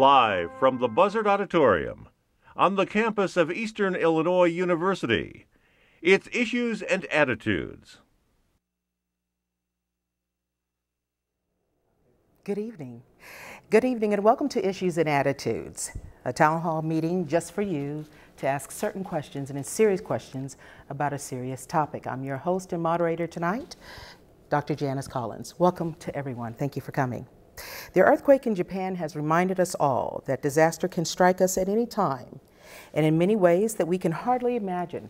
Live from the Buzzard Auditorium on the campus of Eastern Illinois University, it's Issues and Attitudes. Good evening. Good evening and welcome to Issues and Attitudes, a town hall meeting just for you to ask certain questions and serious questions about a serious topic. I'm your host and moderator tonight, Dr. Janice Collins. Welcome to everyone. Thank you for coming. The earthquake in Japan has reminded us all that disaster can strike us at any time and in many ways that we can hardly imagine.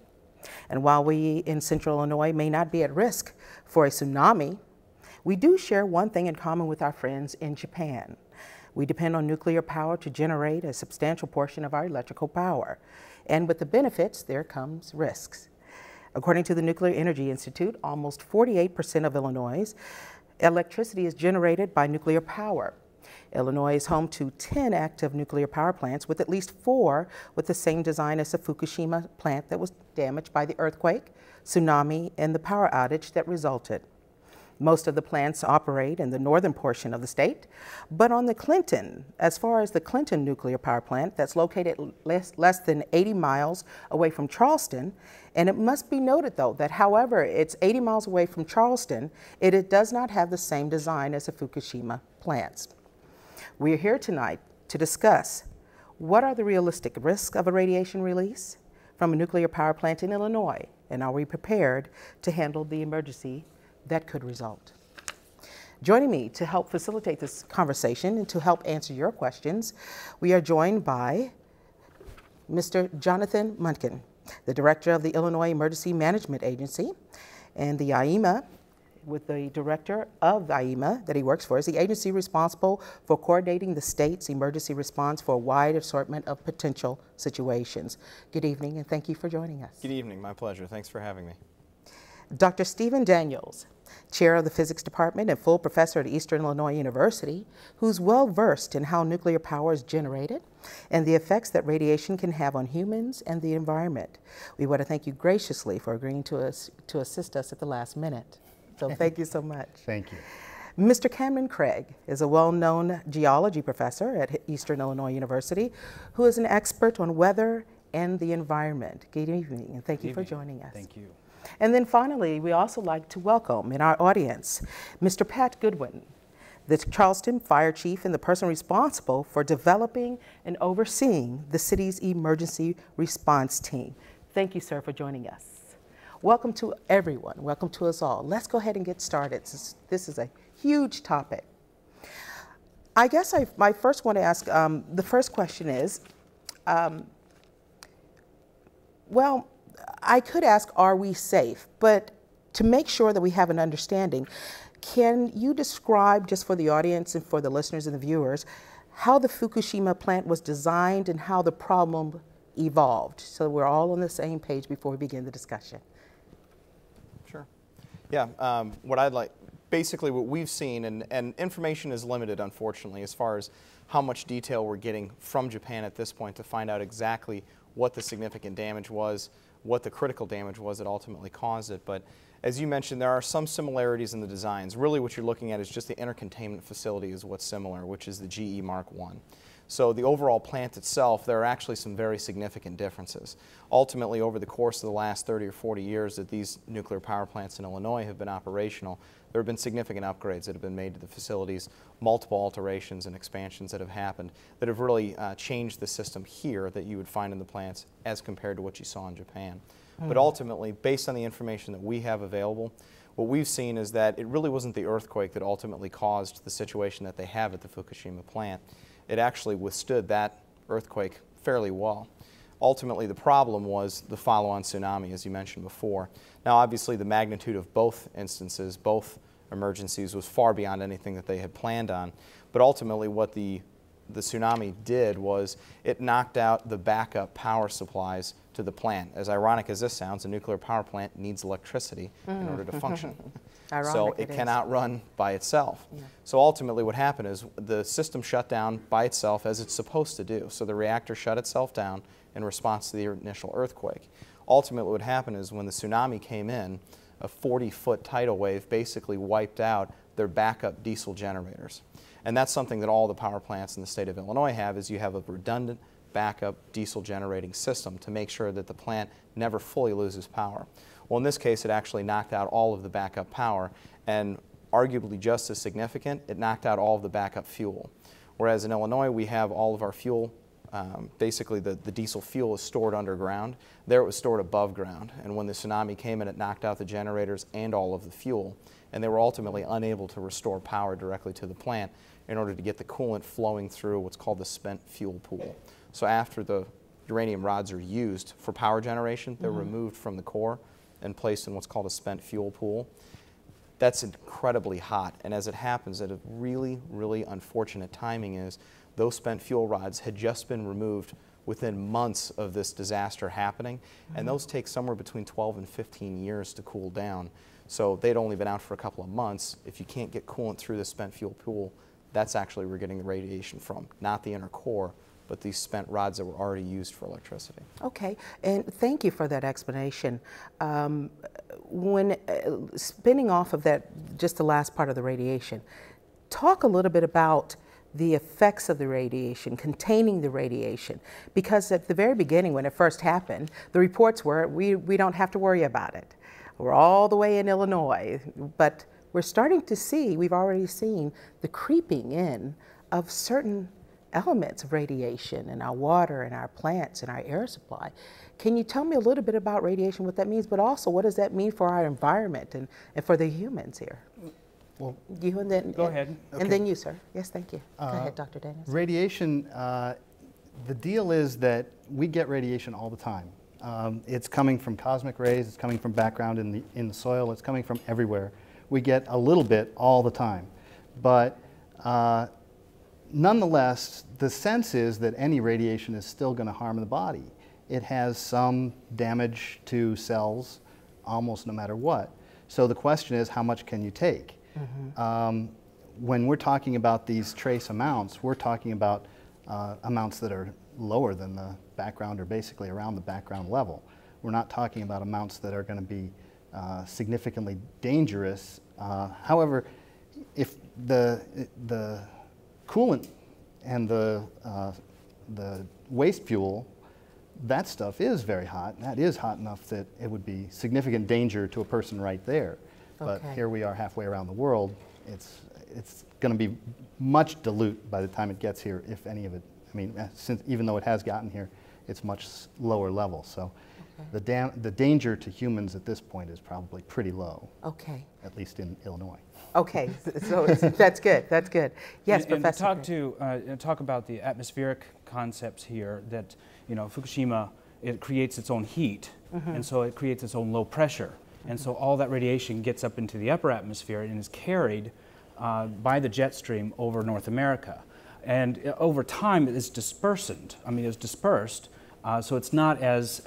And while we in Central Illinois may not be at risk for a tsunami, we do share one thing in common with our friends in Japan. We depend on nuclear power to generate a substantial portion of our electrical power. And with the benefits, there comes risks. According to the Nuclear Energy Institute, almost 48% of Illinois' electricity is generated by nuclear power. Illinois is home to 10 active nuclear power plants, with at least 4 with the same design as the Fukushima plant that was damaged by the earthquake, tsunami, and the power outage that resulted. Most of the plants operate in the northern portion of the state, but on the Clinton, as far as the Clinton nuclear power plant that's located less than 80 miles away from Charleston, and it must be noted though that however it's 80 miles away from Charleston, it does not have the same design as the Fukushima plants. We are here tonight to discuss what are the realistic risks of a radiation release from a nuclear power plant in Illinois, and are we prepared to handle the emergency that could result. Joining me to help facilitate this conversation and to help answer your questions, we are joined by Mr. Jonathan Munkin, the director of the Illinois Emergency Management Agency, and the IEMA, with the director of the IEMA that he works for, is the agency responsible for coordinating the state's emergency response for a wide assortment of potential situations. Good evening, and thank you for joining us. Good evening, my pleasure. Thanks for having me. Dr. Stephen Daniels, chair of the physics department and full professor at Eastern Illinois University, who's well versed in how nuclear power is generated and the effects that radiation can have on humans and the environment. We want to thank you graciously for agreeing to assist us at the last minute. So thank you so much. Thank you. Mr. Cameron Craig is a well-known geology professor at Eastern Illinois University who is an expert on weather and the environment. Good evening, and thank you for joining us. Thank you. And then finally, we also like to welcome in our audience, Mr. Pat Goodwin, the Charleston Fire Chief and the person responsible for developing and overseeing the city's emergency response team. Thank you, sir, for joining us. Welcome to everyone. Welcome to us all. Let's go ahead and get started. This is a huge topic. I guess I first want to ask, the first question is, well, I could ask, are we safe? But to make sure that we have an understanding, can you describe, just for the audience and for the listeners and the viewers, how the Fukushima plant was designed and how the problem evolved, so we're all on the same page before we begin the discussion? Sure. Yeah, basically what we've seen, and information is limited, unfortunately, as far as how much detail we're getting from Japan at this point to find out exactly what the significant damage was, what the critical damage was that ultimately caused it. But as you mentioned, there are some similarities in the designs. Really what you're looking at is just the intercontainment facility is what's similar, which is the GE Mark I. So the overall plant itself, there are actually some very significant differences. Ultimately, over the course of the last 30 or 40 years that these nuclear power plants in Illinois have been operational, there have been significant upgrades that have been made to the facilities, multiple alterations and expansions that have happened that have really changed the system here that you would find in the plants as compared to what you saw in Japan. But ultimately, based on the information that we have available, what we've seen is that it really wasn't the earthquake that ultimately caused the situation that they have at the Fukushima plant. It actually withstood that earthquake fairly well. Ultimately, the problem was the follow-on tsunami, as you mentioned before. Now, obviously, the magnitude of both instances, both emergencies, was far beyond anything that they had planned on. But ultimately, what the tsunami did was it knocked out the backup power supplies to the plant. As ironic as this sounds, a nuclear power plant needs electricity in order to function. So it cannot run by itself. Yeah. So ultimately what happened is the system shut down by itself as it's supposed to do. So the reactor shut itself down in response to the initial earthquake. Ultimately what happened is when the tsunami came in, a 40-foot tidal wave basically wiped out their backup diesel generators. And that's something that all the power plants in the state of Illinois have, is you have a redundant backup diesel generating system to make sure that the plant never fully loses power. Well, in this case, it actually knocked out all of the backup power, and arguably just as significant, it knocked out all of the backup fuel. Whereas in Illinois, we have all of our fuel, basically the diesel fuel is stored underground. There it was stored above ground, and when the tsunami came in, it knocked out the generators and all of the fuel, and they were ultimately unable to restore power directly to the plant in order to get the coolant flowing through what's called the spent fuel pool. So after the uranium rods are used for power generation, they're removed from the core and placed in what's called a spent fuel pool. That's incredibly hot, and as it happens, a really, really unfortunate timing is those spent fuel rods had just been removed within months of this disaster happening, and those take somewhere between 12 and 15 years to cool down. So they'd only been out for a couple of months. If you can't get coolant through the spent fuel pool, that's actually where we're getting the radiation from, not the inner core, but these spent rods that were already used for electricity. Okay, and thank you for that explanation. When spinning off of that, just the last part of the radiation, talk a little bit about the effects of the radiation, containing the radiation, because at the very beginning when it first happened, the reports were, we don't have to worry about it. We're all the way in Illinois, but we're starting to see, we've already seen the creeping in of certain elements of radiation in our water, in our plants, in our air supply. Can you tell me a little bit about radiation, what that means, but also what does that mean for our environment and for the humans here? Well, you and then, go ahead. And then you, sir. Yes, thank you. Go ahead, Dr. Daniels. Radiation, the deal is that we get radiation all the time. It's coming from cosmic rays, it's coming from background in the soil, it's coming from everywhere. We get a little bit all the time. But nonetheless, the sense is that any radiation is still going to harm the body. It has some damage to cells almost no matter what. So the question is, how much can you take? When we're talking about these trace amounts, we're talking about amounts that are lower than the background or basically around the background level. We're not talking about amounts that are going to be significantly dangerous. However, if the coolant and the waste fuel, that stuff is very hot. That is hot enough that it would be significant danger to a person right there. But here we are halfway around the world. It's going to be much dilute by the time it gets here, if any of it. I mean, since, even though it has gotten here, it's much lower level. So the danger to humans at this point is probably pretty low. Okay. At least in Illinois. Okay, so that's good. That's good. Yes, and Professor. Talk about the atmospheric concepts here. That Fukushima, it creates its own heat, and so it creates its own low pressure, and so all that radiation gets up into the upper atmosphere and is carried by the jet stream over North America, and over time it is dispersed. I mean, it's dispersed, so it's not as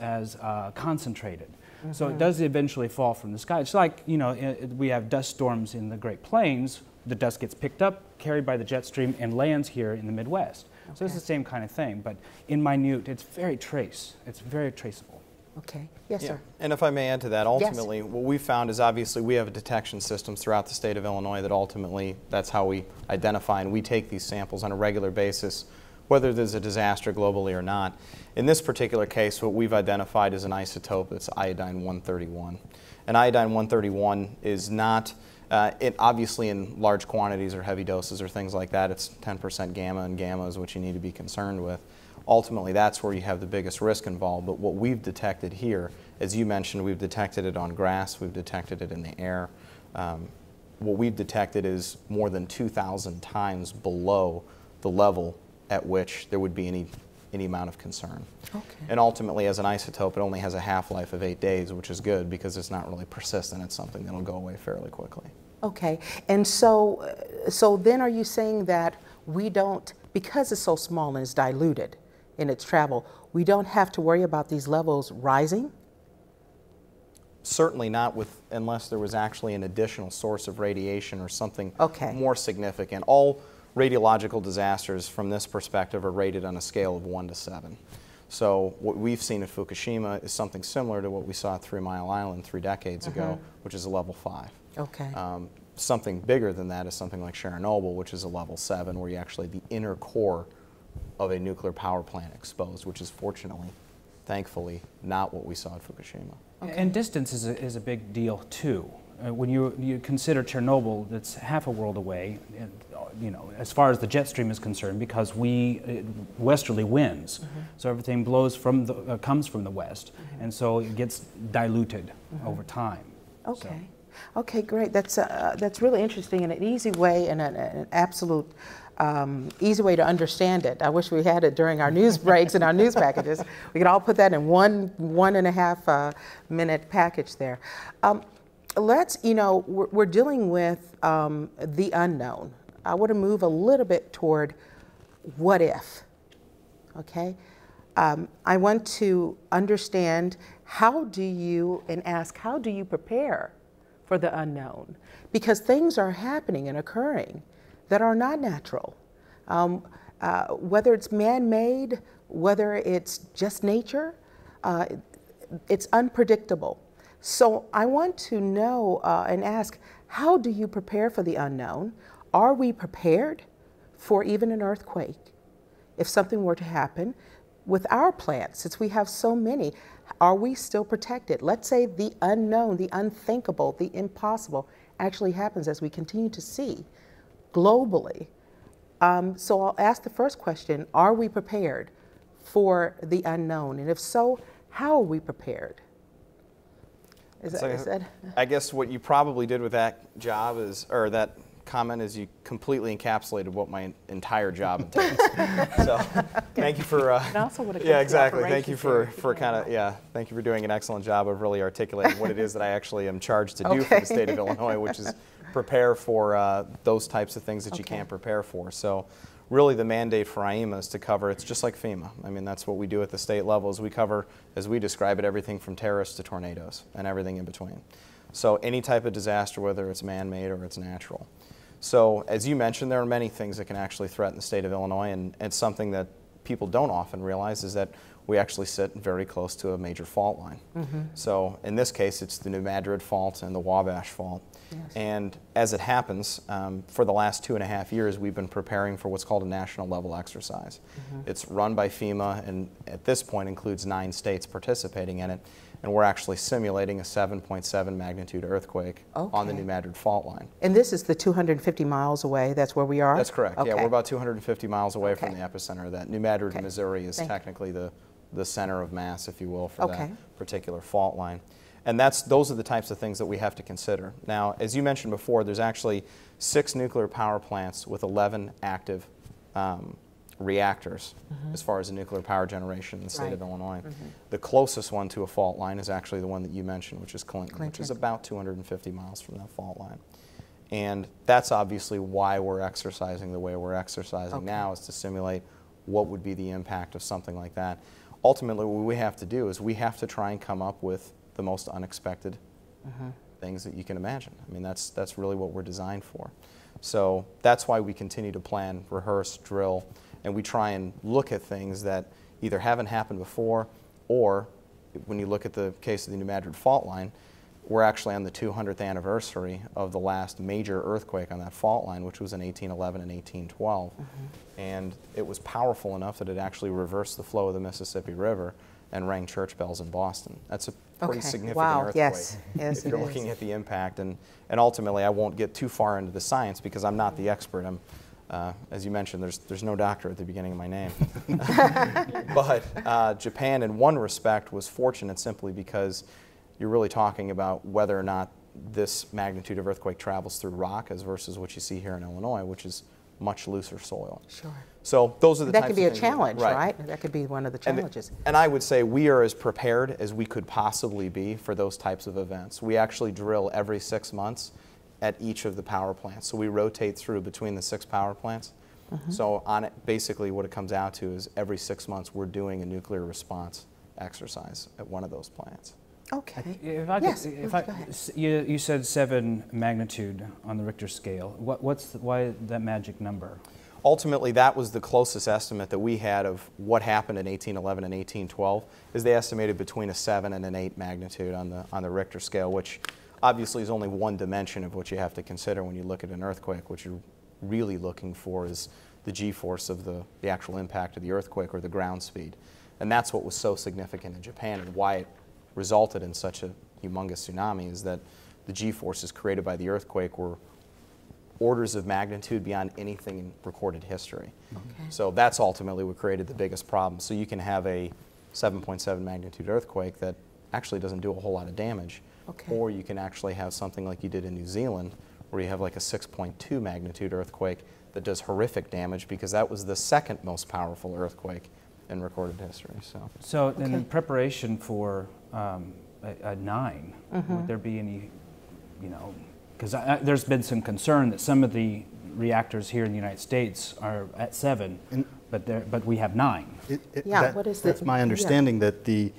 concentrated. So it does eventually fall from the sky. It's like, we have dust storms in the Great Plains. The dust gets picked up, carried by the jet stream, and lands here in the Midwest. So it's the same kind of thing, but in minute, it's very traceable. Okay. Yes, sir. And if I may add to that, ultimately, what we found is obviously we have a detection system throughout the state of Illinois that ultimately, that's how we identify, and we take these samples on a regular basis, whether there's a disaster globally or not. In this particular case, what we've identified is an isotope that's iodine-131. And iodine-131 is not, it obviously in large quantities or heavy doses or things like that, it's 10% gamma, and gamma is what you need to be concerned with. Ultimately, that's where you have the biggest risk involved. But what we've detected here, as you mentioned, we've detected it on grass, we've detected it in the air. What we've detected is more than 2,000 times below the level at which there would be any amount of concern. Okay. And ultimately, as an isotope, it only has a half-life of 8 days, which is good because it's not really persistent. It's something that'll go away fairly quickly. Okay. And so then are you saying that we don't, because it's so small and it's diluted in its travel, we don't have to worry about these levels rising? Certainly not unless there was actually an additional source of radiation or something more significant. All radiological disasters from this perspective are rated on a scale of 1 to 7. So what we've seen at Fukushima is something similar to what we saw at 3 Mile Island 3 decades ago, which is a level 5. Okay. something bigger than that is something like Chernobyl, which is a level 7, where you actually the inner core of a nuclear power plant exposed, which is fortunately, thankfully, not what we saw at Fukushima. Okay. And distance is a big deal too. When you consider Chernobyl, that's half a world away, and, you know, as far as the jet stream is concerned, because westerly winds, so everything blows from the comes from the west, and so it gets diluted over time. Okay. So. Okay, great. That's really interesting and an easy way and an absolute easy way to understand it. I wish we had it during our news breaks and our news packages. We could all put that in one and a half minute package there. We're dealing with the unknown. I want to move a little bit toward what if, okay? I want to understand how do you prepare for the unknown? Because things are happening and occurring that are not natural. Whether it's man-made, whether it's just nature, it's unpredictable. So I want to know and ask, how do you prepare for the unknown? Are we prepared for even an earthquake? If something were to happen with our plants, since we have so many, are we still protected? Let's say the unknown, the unthinkable, the impossible actually happens, as we continue to see globally. So I'll ask the first question, are we prepared for the unknown? And if so, how are we prepared? I guess what you probably did with that job is, or that comment, is you completely encapsulated what my entire job entails. So thank you for yeah, exactly. Thank you for thank you for doing an excellent job of really articulating what it is that I actually am charged to do for the state of Illinois, which is prepare for those types of things that you can't prepare for. So really the mandate for IEMA is to cover, it's just like FEMA. I mean, that's what we do at the state level, is we cover, as we describe it, everything from terrorists to tornadoes and everything in between. So any type of disaster, whether it's man-made or it's natural. So as you mentioned, there are many things that can actually threaten the state of Illinois, and it's something that people don't often realize is that we actually sit very close to a major fault line. So in this case, it's the New Madrid Fault and the Wabash Fault. Yes. And as it happens, for the last 2.5 years, we've been preparing for what's called a national level exercise. It's run by FEMA, and at this point includes 9 states participating in it. And we're actually simulating a 7.7 magnitude earthquake on the New Madrid Fault line. And this is the 250 miles away, that's where we are? That's correct. Yeah, we're about 250 miles away from the epicenter of that. New Madrid, Missouri is technically the center of mass, if you will, for that particular fault line. And those are the types of things that we have to consider. Now, as you mentioned before, there's actually 6 nuclear power plants with 11 active reactors as far as the nuclear power generation in the state of Illinois. The closest one to a fault line is actually the one that you mentioned, which is Clinton, which is about 250 miles from that fault line. And that's obviously why we're exercising the way we're exercising now, is to simulate what would be the impact of something like that. Ultimately, what we have to do is we have to try and come up with the most unexpected things that you can imagine. I mean, that's really what we're designed for. So that's why we continue to plan, rehearse, drill, and we try and look at things that either haven't happened before, or when you look at the case of the New Madrid Fault line, we're actually on the 200th anniversary of the last major earthquake on that fault line, which was in 1811 and 1812. And it was powerful enough that it actually reversed the flow of the Mississippi River and rang church bells in Boston. That's a pretty significant earthquake. Yes, if you're looking at the impact. And ultimately, I won't get too far into the science because I'm not the expert. As you mentioned, there's no doctor at the beginning of my name. But Japan, in one respect, was fortunate simply because you're really talking about whether or not this magnitude of earthquake travels through rock as versus what you see here in Illinois, which is much looser soil. Sure. So those are the that types could be of a things challenge, right? That could be one of the challenges. And I would say we are as prepared as we could possibly be for those types of events. We actually drill every 6 months at each of the power plants. So we rotate through between the 6 power plants. So on it, basically what it comes out to is every 6 months we're doing a nuclear response exercise at one of those plants. Okay. You said 7 magnitude on the Richter scale. Why that magic number? Ultimately, that was the closest estimate that we had of what happened in 1811 and 1812. Is they estimated between a 7 and an 8 magnitude on the Richter scale, which obviously is only one dimension of what you have to consider when you look at an earthquake. What you're really looking for is the g-force of the actual impact of the earthquake or the ground speed. And that's what was so significant in Japan and why it resulted in such a humongous tsunami, is that the g-forces created by the earthquake were orders of magnitude beyond anything in recorded history. Okay. So that's ultimately what created the biggest problem. So you can have a 7.7 magnitude earthquake that actually doesn't do a whole lot of damage, Okay. or you can actually have something like you did in New Zealand, where you have like a 6.2 magnitude earthquake that does horrific damage, because that was the second most powerful earthquake in recorded history. So Okay. in preparation for a 9, would there be any, because there's been some concern that some of the reactors here in the United States are at 7, but we have 9. Yeah, what is that's the- my yeah. understanding, that the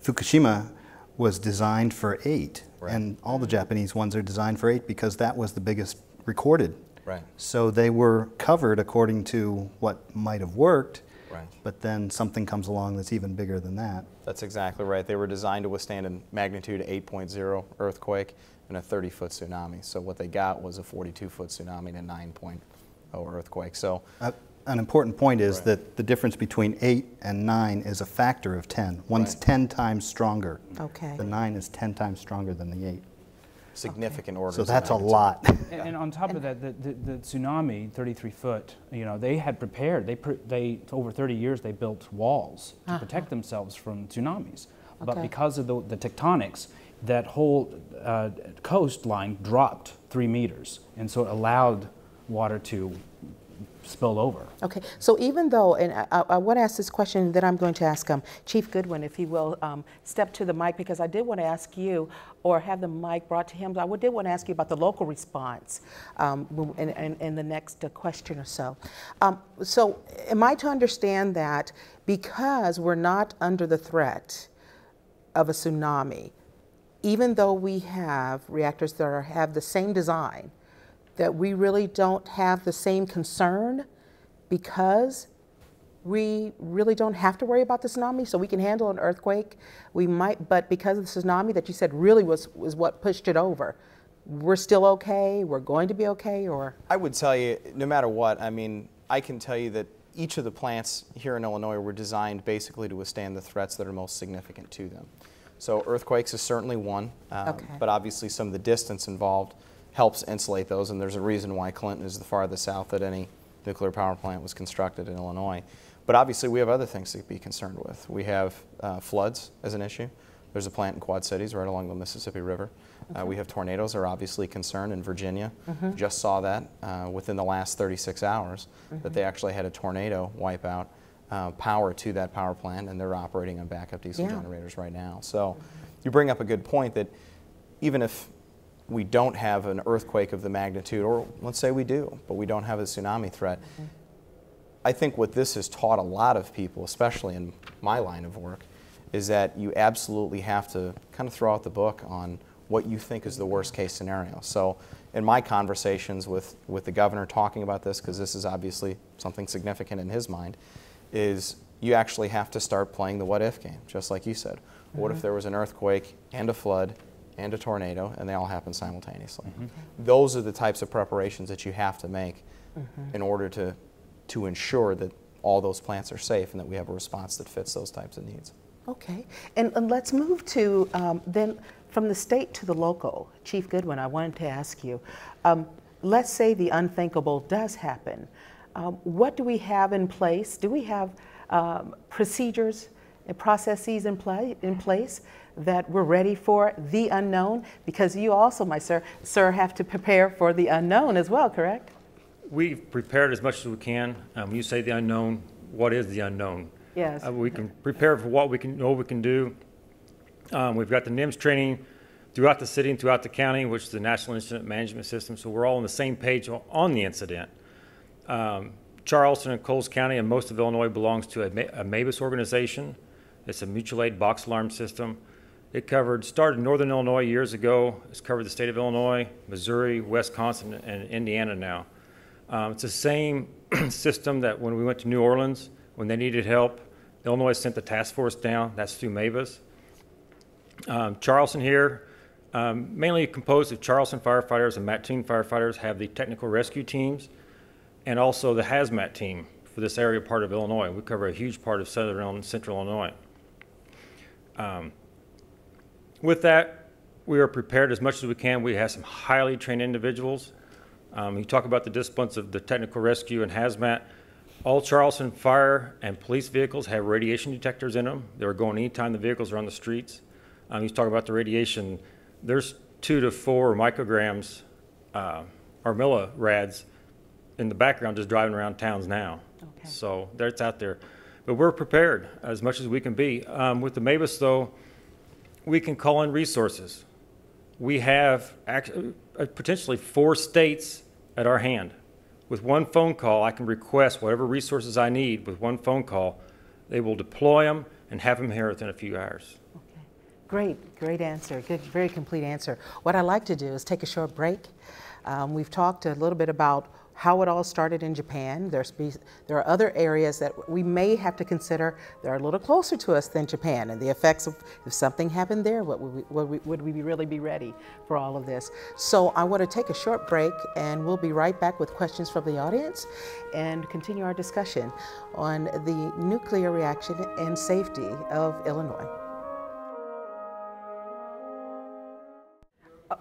Fukushima was designed for 8, Right. and all the Japanese ones are designed for 8 because that was the biggest recorded. Right. So they were covered according to what might have worked, Right. but then something comes along that's even bigger than that. That's exactly right. They were designed to withstand a magnitude 8.0 earthquake and a 30-foot tsunami. So what they got was a 42-foot tsunami and a 9.0 earthquake. So An important point is Right. that the difference between 8 and 9 is a factor of 10. One's Right. 10 times stronger. Okay. The 9 is 10 times stronger than the 8. significant orders. So of that's a magnitude. lot. And on top of that, the tsunami, 33 foot, they had prepared. They over 30 years they built walls to protect themselves from tsunamis. But Okay. because of the tectonics, that whole coastline dropped 3 meters, and so it allowed water to spill over. Okay, so even though, and I want to ask this question, then I'm going to ask Chief Goodwin if he will step to the mic, because I did want to ask you, or have the mic brought to him, I did want to ask you about the local response in the next question or so. So am I to understand that because we're not under the threat of a tsunami, even though we have reactors that have the same design, that we really don't have the same concern because we really don't have to worry about the tsunami, so we can handle an earthquake? We might, but because of the tsunami that you said really was what pushed it over, we're still okay, we're going to be okay, or? I would tell you, no matter what, I mean, I can tell you that each of the plants here in Illinois were designed basically to withstand the threats that are most significant to them. So earthquakes is certainly one, Okay. but obviously some of the distance involved helps insulate those, and there's a reason why Clinton is the farthest south that any nuclear power plant was constructed in Illinois. But obviously we have other things to be concerned with. We have floods as an issue. There's a plant in Quad Cities right along the Mississippi River. We have tornadoes are obviously a concern in Virginia. Just saw that within the last 36 hours that they actually had a tornado wipe out power to that power plant, and they're operating on backup diesel generators right now. So you bring up a good point that even if we don't have an earthquake of the magnitude, or let's say we do, but we don't have a tsunami threat, I think what this has taught a lot of people, especially in my line of work, is that you absolutely have to kind of throw out the book on what you think is the worst case scenario. So in my conversations with the governor talking about this, because this is obviously something significant in his mind, is you actually have to start playing the what if game, just like you said. What if there was an earthquake and a flood and a tornado, and they all happen simultaneously? Those are the types of preparations that you have to make in order to ensure that all those plants are safe and that we have a response that fits those types of needs. Okay, and let's move to then from the state to the local. Chief Goodwin, I wanted to ask you, let's say the unthinkable does happen. What do we have in place? Do we have procedures and processes in place that we're ready for the unknown? Because you also, my sir, have to prepare for the unknown as well, correct? We've prepared as much as we can. You say the unknown, what is the unknown? Yes. We can prepare for what we know we can do. We've got the NIMS training throughout the city and throughout the county, which is the National Incident Management System, so we're all on the same page on the incident. Charleston and Coles County and most of Illinois belongs to a MABUS organization. It's a mutual aid box alarm system. It started in northern Illinois years ago. It's covered the state of Illinois, Missouri, Wisconsin, and Indiana now. It's the same system that when we went to New Orleans, when they needed help, Illinois sent the task force down. That's through MABUS. Charleston here, mainly composed of Charleston firefighters and Mattoon firefighters, have the technical rescue teams, and also the hazmat team for this area part of Illinois. We cover a huge part of southern and central Illinois. With that, we are prepared as much as we can. We have some highly trained individuals. You talk about the disciplines of the technical rescue and hazmat. All Charleston fire and police vehicles have radiation detectors in them. They're going anytime the vehicles are on the streets. You talk about the radiation. There's 2 to 4 micrograms or millirads in the background just driving around towns now. Okay. So that's out there. But we're prepared as much as we can be. With the MABUS, though, we can call in resources. We have potentially 4 states at our hand. With one phone call, I can request whatever resources I need with one phone call. They will deploy them and have them here within a few hours. Okay. Great answer. Good, very complete answer. What I'd like to do is take a short break. We've talked a little bit about how it all started in Japan. There are other areas that we may have to consider that are a little closer to us than Japan, and the effects of if something happened there, would we really be ready for all of this? So I want to take a short break, and we'll be right back with questions from the audience and continue our discussion on the nuclear reaction and safety of Illinois.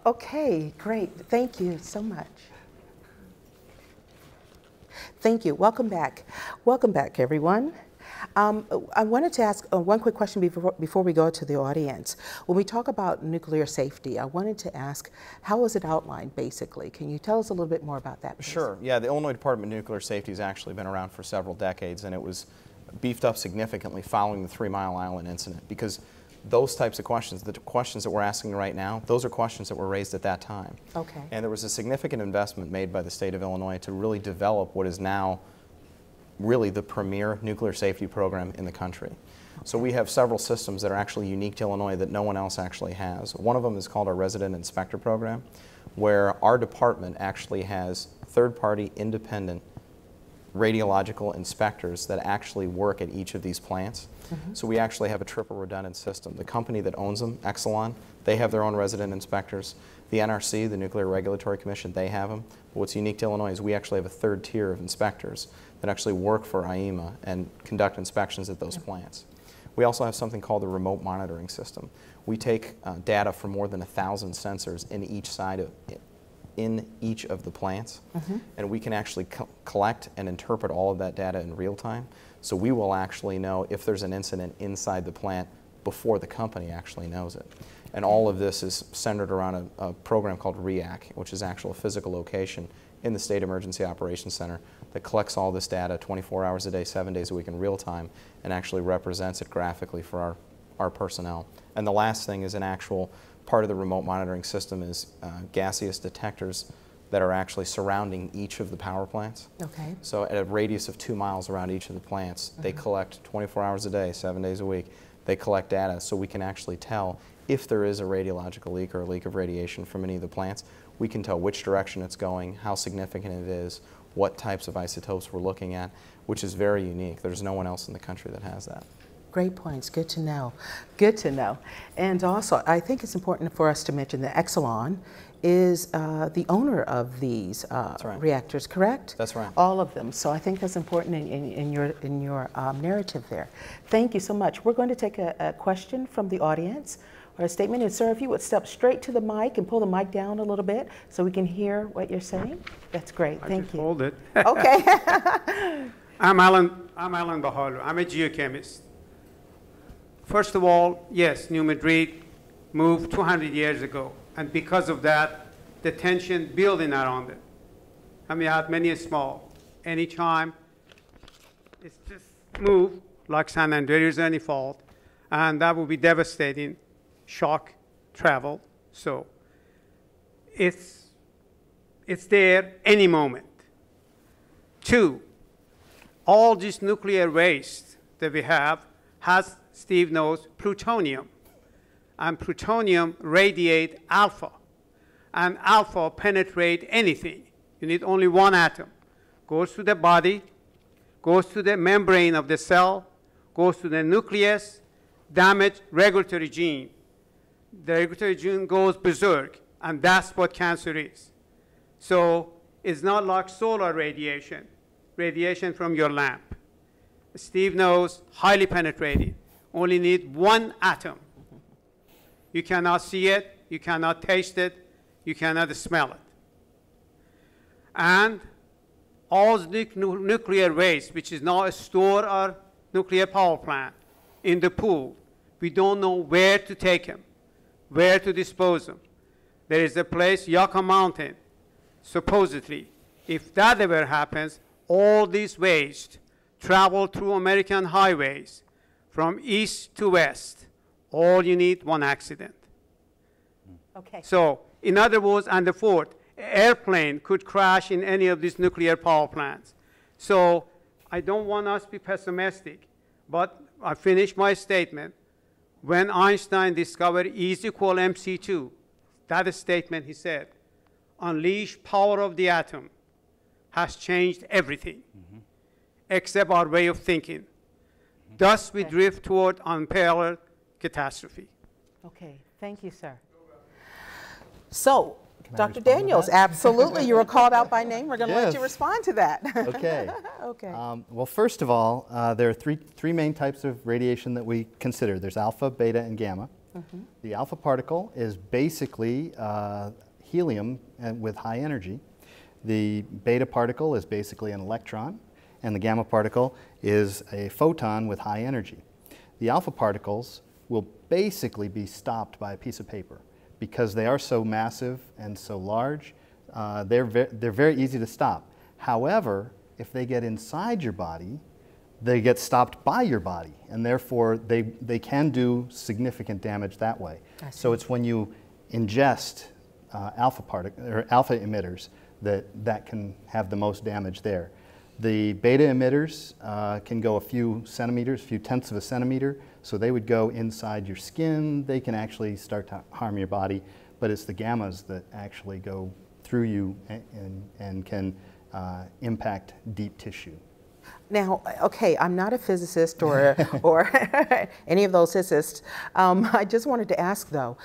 Okay, great. Thank you so much. Thank you. Welcome back. Welcome back, everyone. I wanted to ask one quick question before we go to the audience. When we talk about nuclear safety, I wanted to ask, how was it outlined, basically? Can you tell us a little bit more about that, please? Sure. Yeah, the Illinois Department of Nuclear Safety has actually been around for several decades, and it was beefed up significantly following the 3 Mile Island incident, because those types of questions, the questions that we're asking right now, those are questions that were raised at that time. Okay. And there was a significant investment made by the state of Illinois to really develop what is now really the premier nuclear safety program in the country. Okay. So we have several systems that are actually unique to Illinois that no one else actually has. One of them is called our Resident Inspector Program, where our department actually has third-party independent radiological inspectors that actually work at each of these plants. Mm-hmm. So we actually have a triple redundant system. The company that owns them, Exelon, they have their own resident inspectors. The NRC, the Nuclear Regulatory Commission, they have them. But what's unique to Illinois is we actually have a 3rd tier of inspectors that actually work for IEMA and conduct inspections at those plants. We also have something called the remote monitoring system. We take data from more than 1,000 sensors in each of the plants, mm-hmm. and we can actually collect and interpret all of that data in real time. So we will actually know if there's an incident inside the plant before the company actually knows it. And all of this is centered around a program called REAC, which is actual physical location in the State Emergency Operations Center that collects all this data 24 hours a day, 7 days a week in real time, and actually represents it graphically for our personnel. And the last thing is an actual part of the remote monitoring system is gaseous detectors that are actually surrounding each of the power plants. Okay. So at a radius of 2 miles around each of the plants, they collect 24 hours a day, 7 days a week. They collect data so we can actually tell if there is a radiological leak or a leak of radiation from any of the plants. We can tell which direction it's going, how significant it is, what types of isotopes we're looking at, which is very unique. There's no one else in the country that has that. Great points. Good to know. Good to know. And also, I think it's important for us to mention that Exelon is the owner of these reactors, correct? That's right. All of them. So I think that's important in your narrative there. Thank you so much. We're going to take a question from the audience or a statement. And sir, if you would step straight to the mic and pull the mic down a little bit so we can hear what you're saying. That's great. Thank you. Hold it. Okay. I'm Alan Bahadur. I'm a geochemist. First of all, yes, New Madrid moved 200 years ago, and because of that, the tension building around it. And we had many small. Anytime it's just moved, like San Andreas or any fault, and that would be devastating, shock, travel. So it's there any moment. 2, all this nuclear waste that we have has, Steve knows, plutonium. And plutonium radiate alpha. And alpha penetrate anything. You need only one atom. Goes to the body, goes to the membrane of the cell, goes to the nucleus, damage regulatory gene. the regulatory gene goes berserk, and that's what cancer is. So it's not like solar radiation, radiation from your lamp. Steve knows, highly penetrating, only need one atom. You cannot see it, you cannot taste it, you cannot smell it. And all the nuclear waste, which is now stored at nuclear power plant in the pool, we don't know where to take them, where to dispose them. There is a place, Yucca Mountain, supposedly. If that ever happens, all this waste travel through American highways from east to west. All you need, one accident. Okay. So, in other words, and the fourth, airplane could crash in any of these nuclear power plants. So, I don't want us to be pessimistic, but I finish my statement. When Einstein discovered E is equal mc2, that statement he said, unleash power of the atom has changed everything, except our way of thinking. Thus, we drift toward unparalleled catastrophe. Okay, thank you, sir. So, I Dr. respond to Daniels, that? absolutely, you were called out by name. We're going to let you Yes. respond to that. Okay. Okay. Well, first of all, there are three main types of radiation that we consider. There's alpha, beta, and gamma. The alpha particle is basically helium with high energy. The beta particle is basically an electron, and the gamma particle is a photon with high energy. The alpha particles will basically be stopped by a piece of paper because they are so massive and so large. They're very easy to stop. However, if they get inside your body, they get stopped by your body, and therefore they can do significant damage that way. So it's when you ingest alpha emitters that can have the most damage there. The beta emitters can go a few centimeters, a few tenths of a centimeter, so they would go inside your skin. They can actually start to harm your body, but it's the gammas that actually go through you and can impact deep tissue. Now, okay, I'm not a physicist or any of those physicists. I just wanted to ask, though,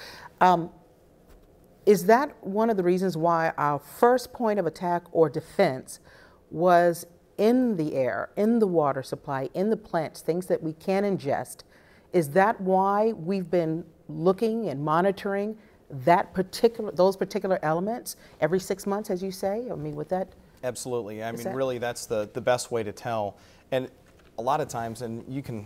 is that one of the reasons why our first point of attack or defense was in the air, in the water supply, in the plants, things that we can ingest? Is that why we've been looking and monitoring those particular elements every 6 months, as you say? I mean, with that? Absolutely. I mean, really, that's the best way to tell. And a lot of times, and you can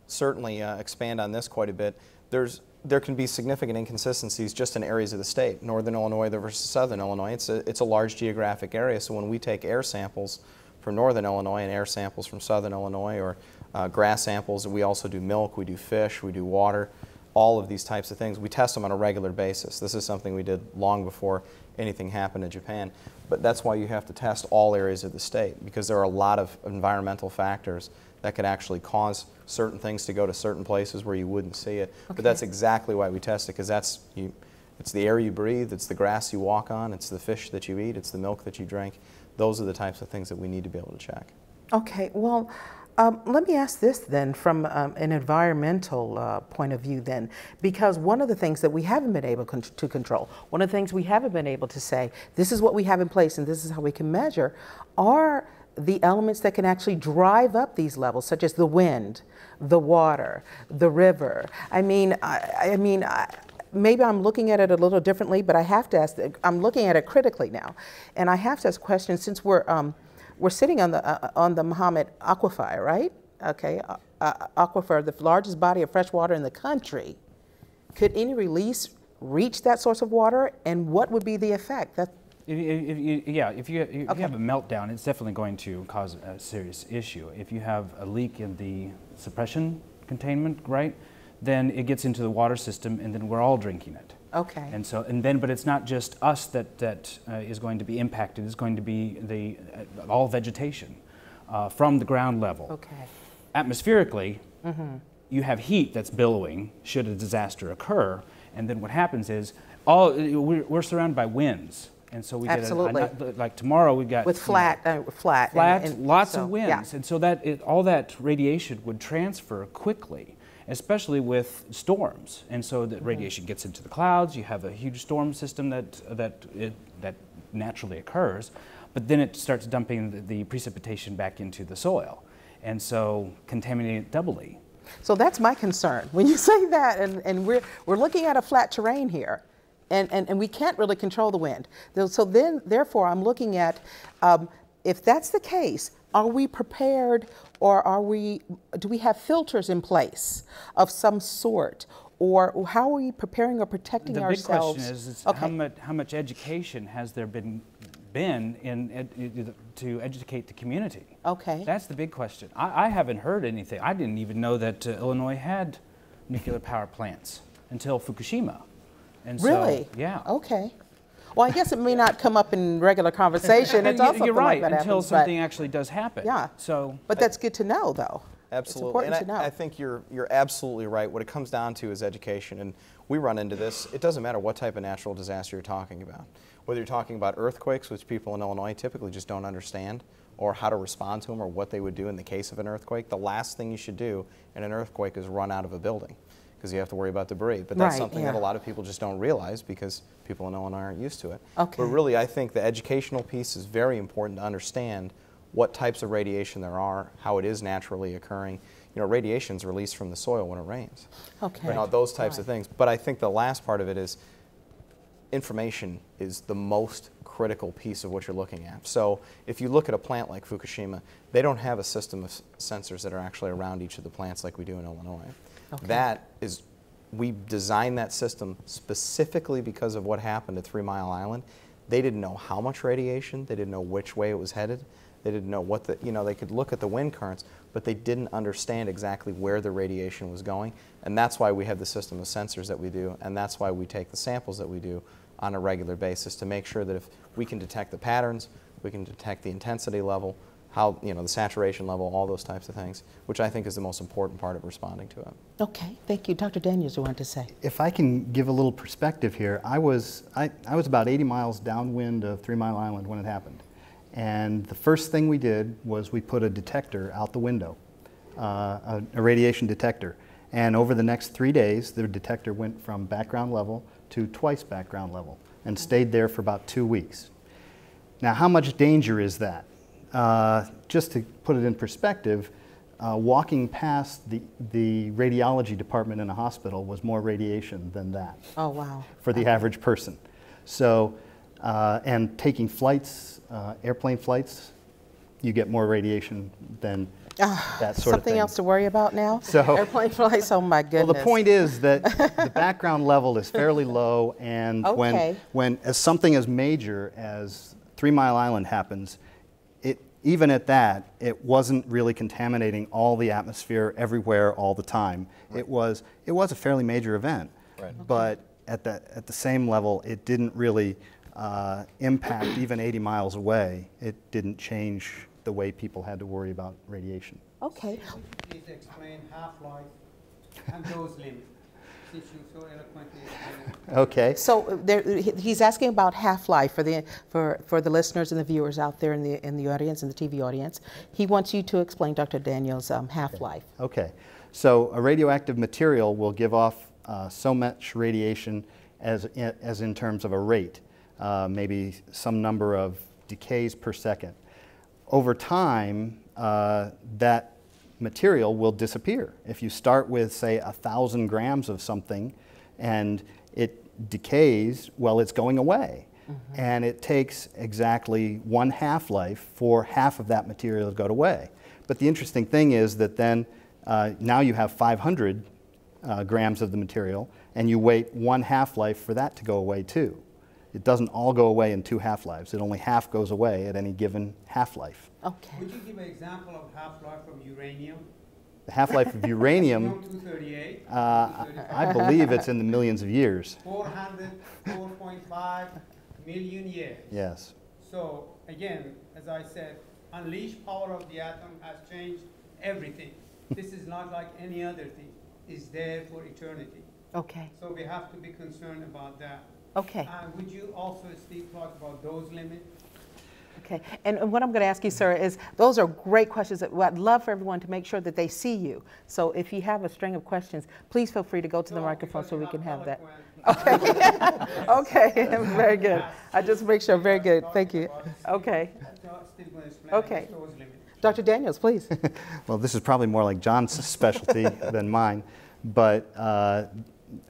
certainly expand on this quite a bit, there can be significant inconsistencies just in areas of the state. Northern Illinois versus Southern Illinois, it's a large geographic area, so when we take air samples from Northern Illinois and air samples from Southern Illinois, or grass samples, and we also do milk, we do fish, we do water, all of these types of things, we test them on a regular basis. This is something we did long before anything happened in Japan. But that's why you have to test all areas of the state, because there are a lot of environmental factors that could actually cause certain things to go to certain places where you wouldn't see it. Okay. But that's exactly why we test it, because it's the air you breathe, it's the grass you walk on, it's the fish that you eat, it's the milk that you drink. Those are the types of things that we need to be able to check. Okay, well, let me ask this then from an environmental point of view then, because one of the things that we haven't been able to control, one of the things we haven't been able to say, this is what we have in place and this is how we can measure, are the elements that can actually drive up these levels, such as the wind, the water, the river. I mean, maybe I'm looking at it a little differently, but I have to ask, I'm looking at it critically now, and I have to ask a question since we're sitting on the Mahomet Aquifer, right? Okay, aquifer, the largest body of fresh water in the country. Could any release reach that source of water, and what would be the effect? If you have a meltdown, it's definitely going to cause a serious issue. If you have a leak in the suppression containment, right, then it gets into the water system, and then we're all drinking it. Okay. But it's not just us that is going to be impacted. It's going to be all vegetation from the ground level. Okay. Atmospherically, you have heat that's billowing should a disaster occur, and then what happens is we're surrounded by winds. And so we get like tomorrow we got with flat, lots of winds, and so all that radiation would transfer quickly. especially with storms. And so the radiation gets into the clouds. You have a huge storm system that naturally occurs, but then it starts dumping the precipitation back into the soil, and so contaminating it doubly. So that's my concern. When you say that, and we're looking at a flat terrain here, and we can't really control the wind. So then, therefore, I'm looking at, if that's the case, are we prepared, or do we have filters in place of some sort? Or how are we preparing or protecting ourselves? The big question is how much education has there been to educate the community? Okay. That's the big question. I haven't heard anything. I didn't even know that Illinois had nuclear power plants until Fukushima. And really? So, yeah. Okay. Well, I guess it may not come up in regular conversation. It's also you're right, like that until happens, something actually does happen. Yeah. So, but that's good to know, though. Absolutely. It's important to know. I think you're absolutely right. What it comes down to is education, and we run into this. It doesn't matter what type of natural disaster you're talking about. Whether you're talking about earthquakes, which people in Illinois typically just don't understand, or how to respond to them, or what they would do in the case of an earthquake, the last thing you should do in an earthquake is run out of a building, because you have to worry about debris. But that's something that a lot of people just don't realize because people in Illinois aren't used to it. Okay. But really, I think the educational piece is very important to understand what types of radiation there are, how it is naturally occurring. You know, radiation is released from the soil when it rains. Okay. You know, those types of things. But I think the last part of it is information is the most critical piece of what you're looking at. So if you look at a plant like Fukushima, they don't have a system of sensors that are actually around each of the plants like we do in Illinois. Okay. That is, we designed that system specifically because of what happened at 3 Mile Island. They didn't know how much radiation, they didn't know which way it was headed, they didn't know what the, you know, they could look at the wind currents, but they didn't understand exactly where the radiation was going. And that's why we have the system of sensors that we do, and that's why we take the samples that we do on a regular basis to make sure that if we can detect the patterns, we can detect the intensity level, how, you know, the saturation level, all those types of things, which I think is the most important part of responding to it. Okay, thank you. Dr. Daniels, you wanted to say? If I can give a little perspective here, I was about 80 miles downwind of 3 Mile Island when it happened. And the first thing we did was we put a detector out the window, a radiation detector. And over the next 3 days, the detector went from background level to twice background level and stayed there for about 2 weeks. Now, how much danger is that? Just to put it in perspective, walking past the radiology department in a hospital was more radiation than that. Oh, wow. For the average person. So, and taking flights, airplane flights, you get more radiation than that sort of thing. Something else to worry about now? So, airplane flights, oh my goodness. Well, the point is that the background level is fairly low, and when something as major as 3 Mile Island happens, even at that, it wasn't really contaminating all the atmosphere everywhere all the time. Right. It was a fairly major event, right. But at the same level, it didn't really impact even 80 miles away. It didn't change the way people had to worry about radiation. Okay. Please explain half-life and dose limit, since you so eloquently explained it. Okay. So he's asking about half-life for the listeners and the viewers out there in the audience, in the TV audience. He wants you to explain, Dr. Daniels, half-life. Okay. So a radioactive material will give off so much radiation as in terms of a rate, maybe some number of decays per second. Over time, that material will disappear. If you start with, say, 1,000 grams of something and it decays, well, it's going away. Mm-hmm. And it takes exactly 1 half-life for half of that material to go away. But the interesting thing is that then now you have 500 grams of the material, and you wait 1 half-life for that to go away too. It doesn't all go away in 2 half-lives. It only half goes away at any given half-life. Okay. Would you give an example of half-life from uranium? The half-life of uranium, 238, I believe it's in the millions of years. 404.5 million years. Yes. So again, as I said, unleashed power of the atom has changed everything. This is not like any other thing. It's there for eternity. Okay. So we have to be concerned about that. Okay. Would you also, Steve, talk about dose limit? Okay, and what I'm going to ask you, sir, is those are great questions. I'd love for everyone to make sure that they see you. So if you have a string of questions, please feel free to go to the microphone so we can have that. Okay, okay, very good. I just make sure, very good, thank you. Okay, okay. Dr. Daniels, please. Well, this is probably more like John's specialty than mine, but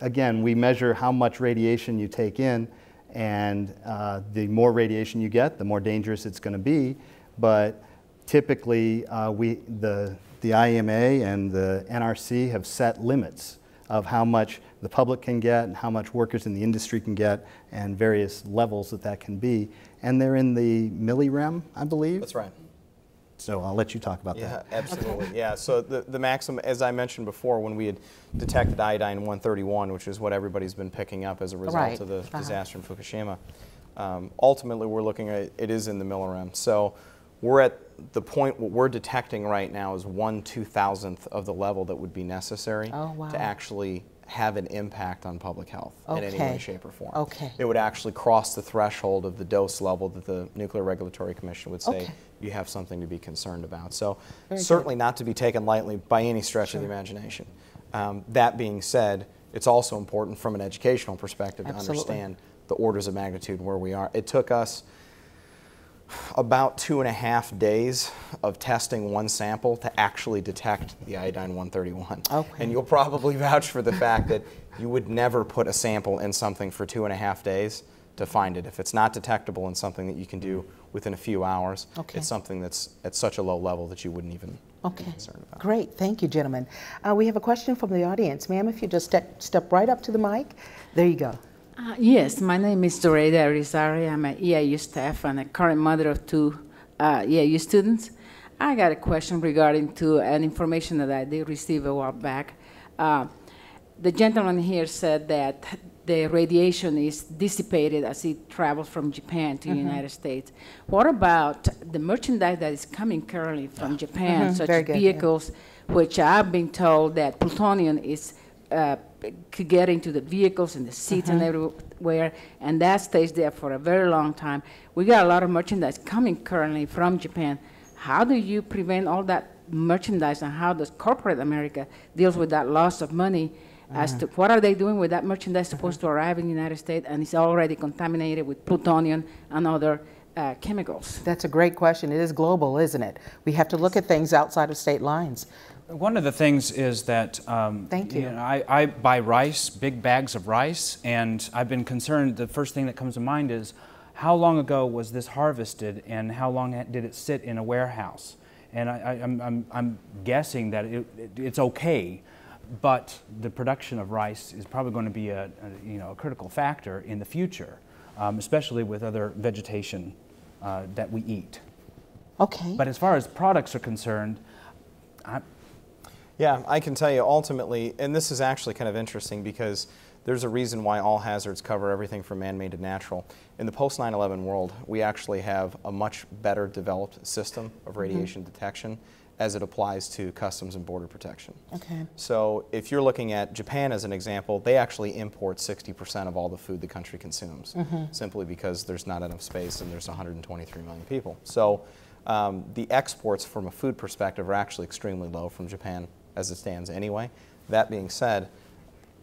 again, we measure how much radiation you take in, and the more radiation you get, the more dangerous it's going to be. But typically, the IEMA and the NRC have set limits of how much the public can get and how much workers in the industry can get, and various levels that can be. And they're in the millirem, I believe. That's right. So I'll let you talk about that. Yeah, absolutely. Yeah, so the maximum, as I mentioned before, when we had detected iodine 131, which is what everybody's been picking up as a result of the disaster in Fukushima, ultimately we're looking at, it is in the millirem. So we're at the point, what we're detecting right now is 1/2000th of the level that would be necessary to actually have an impact on public health in any way, shape, or form. Okay. It would actually cross the threshold of the dose level that the Nuclear Regulatory Commission would say you have something to be concerned about. So certainly not to be taken lightly by any stretch of the imagination. That being said, it's also important from an educational perspective to understand the orders of magnitude where we are. It took us about 2.5 days of testing one sample to actually detect the iodine 131. And you'll probably vouch for the fact that you would never put a sample in something for 2.5 days to find it. If it's not detectable in something that you can do within a few hours, it's something that's at such a low level that you wouldn't even be concerned about. Great, thank you, gentlemen. We have a question from the audience. Ma'am, if you just step right up to the mic. There you go. Yes, my name is Doreda Arizari. I'm an EIU staff and a current mother of 2 EIU students. I got a question regarding to an information that I did receive a while back. The gentleman here said that the radiation is dissipated as it travels from Japan to the United States. What about the merchandise that is coming currently from Japan, such as vehicles, which I've been told that plutonium is could get into the vehicles and the seats and everywhere, and that stays there for a very long time. We got a lot of merchandise coming currently from Japan. How do you prevent all that merchandise, and how does corporate America deals with that loss of money as to what are they doing with that merchandise supposed to arrive in the United States and it's already contaminated with plutonium and other chemicals? That's a great question. It is global, isn't it? We have to look at things outside of state lines. One of the things is that I buy rice, big bags of rice, and I've been concerned, the first thing that comes to mind is how long ago was this harvested and how long did it sit in a warehouse? And I'm guessing that it's okay, but the production of rice is probably going to be a critical factor in the future, especially with other vegetation that we eat. Okay. But as far as products are concerned, yeah, I can tell you ultimately, and this is actually kind of interesting because there's a reason why all hazards cover everything from man-made to natural. In the post-9/11 world, we actually have a much better developed system of radiation detection as it applies to customs and border protection. Okay. So if you're looking at Japan as an example, they actually import 60% of all the food the country consumes, simply because there's not enough space and there's 123 million people. So the exports from a food perspective are actually extremely low from Japan as it stands anyway. That being said,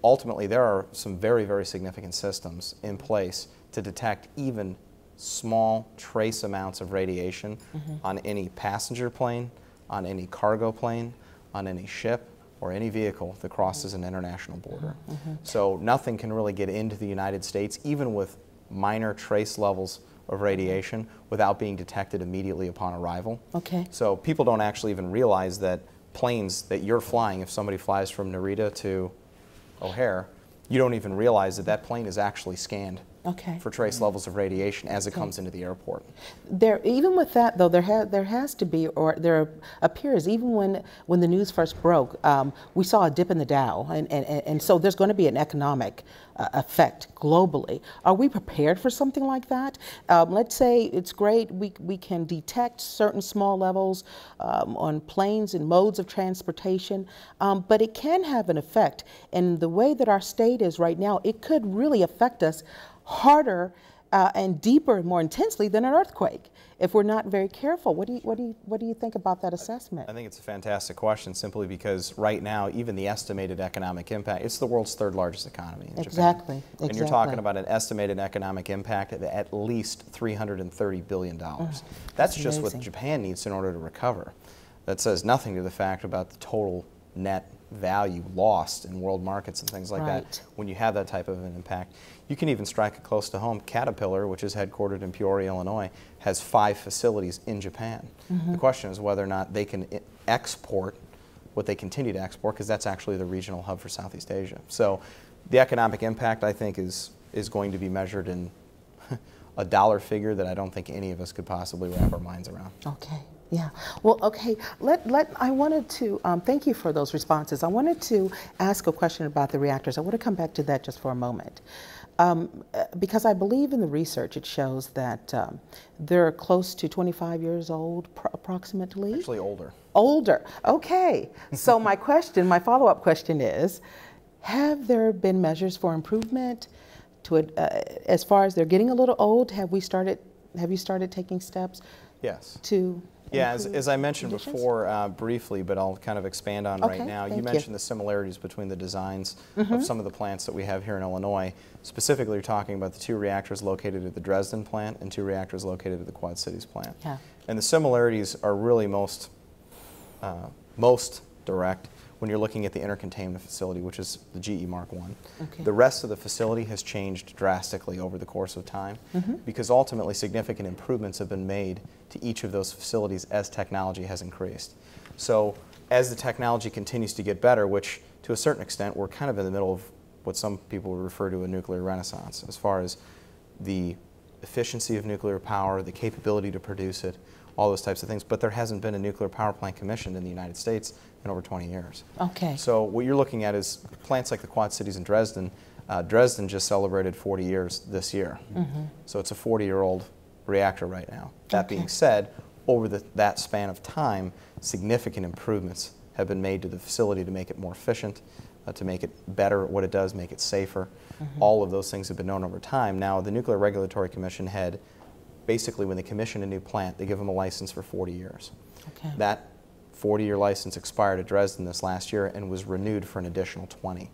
ultimately there are some very, very significant systems in place to detect even small trace amounts of radiation on any passenger plane, on any cargo plane, on any ship, or any vehicle that crosses an international border. So nothing can really get into the United States, even with minor trace levels of radiation, without being detected immediately upon arrival. Okay. So people don't actually even realize that planes that you're flying, if somebody flies from Narita to O'Hare, you don't even realize that that plane is actually scanned for trace levels of radiation as it comes into the airport. Even with that, though, there has to be, or there appears, even when the news first broke, we saw a dip in the Dow, and so there's going to be an economic effect globally. Are we prepared for something like that? Let's say it's great, we can detect certain small levels on planes and modes of transportation, but it can have an effect. And the way that our state is right now, it could really affect us harder and deeper and more intensely than an earthquake if we're not very careful. What do you think about that assessment? I think it's a fantastic question, simply because right now, even the estimated economic impact, it's the world's third largest economy in Exactly. Japan. And you're talking about an estimated economic impact of at least $330 billion. That's just amazing. what Japan needs in order to recover. That says nothing to the fact about the total net value lost in world markets and things like that when you have that type of an impact. You can even strike it close to home. Caterpillar, which is headquartered in Peoria, Illinois, has 5 facilities in Japan. The question is whether or not they can export what they continue to export, because that's actually the regional hub for Southeast Asia. So the economic impact, I think, is going to be measured in a dollar figure that I don't think any of us could possibly wrap our minds around. Okay. Yeah. Well, okay. I wanted to thank you for those responses. I wanted to ask a question about the reactors. I want to come back to that just for a moment, because I believe in the research. It shows that they're close to 25 years old, approximately. Actually, older. Older. Okay. So my follow-up question is, have there been measures for improvement to as far as they're getting a little old? Have you started taking steps? Yes. To Yeah, as I mentioned before briefly, but I'll kind of expand on right now. You mentioned the similarities between the designs of some of the plants that we have here in Illinois. Specifically, you're talking about the 2 reactors located at the Dresden plant and 2 reactors located at the Quad Cities plant. Yeah. And the similarities are really most direct when you're looking at the intercontainment facility, which is the GE Mark I. Okay. The rest of the facility has changed drastically over the course of time because ultimately significant improvements have been made to each of those facilities as technology has increased. So as the technology continues to get better, which to a certain extent we're kind of in the middle of what some people would refer to a nuclear renaissance as far as the efficiency of nuclear power, the capability to produce it, all those types of things, but there hasn't been a nuclear power plant commissioned in the United States in over 20 years. Okay. So what you're looking at is plants like the Quad Cities in Dresden. Dresden just celebrated 40 years this year. So it's a 40-year-old reactor right now. That being said, over that span of time, significant improvements have been made to the facility to make it more efficient, to make it better at what it does, make it safer. All of those things have been known over time. Now, the Nuclear Regulatory Commission had, basically when they commission a new plant, they give them a license for 40 years. Okay. That 40-year license expired at Dresden this last year and was renewed for an additional 20.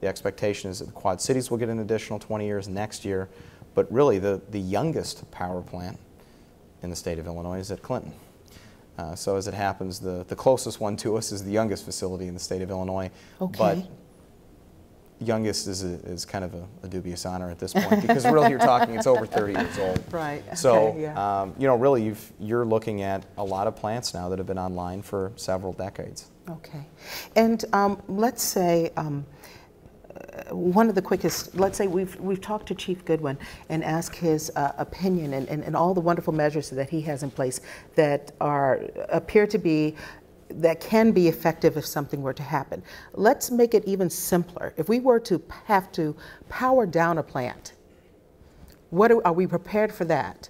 The expectation is that the Quad Cities will get an additional 20 years next year, but really the youngest power plant in the state of Illinois is at Clinton. So as it happens, the closest one to us is the youngest facility in the state of Illinois. Okay. But youngest is kind of a dubious honor at this point because really you're talking it's over 30 years old. Right. So Okay, yeah. you know, really you're looking at a lot of plants now that have been online for several decades. Okay. And let's say one of the quickest, let's say we've talked to Chief Goodwin and asked his opinion and all the wonderful measures that he has in place that appear to be, that can be effective if something were to happen. Let's make it even simpler. If we were to have to power down a plant, are we prepared for that?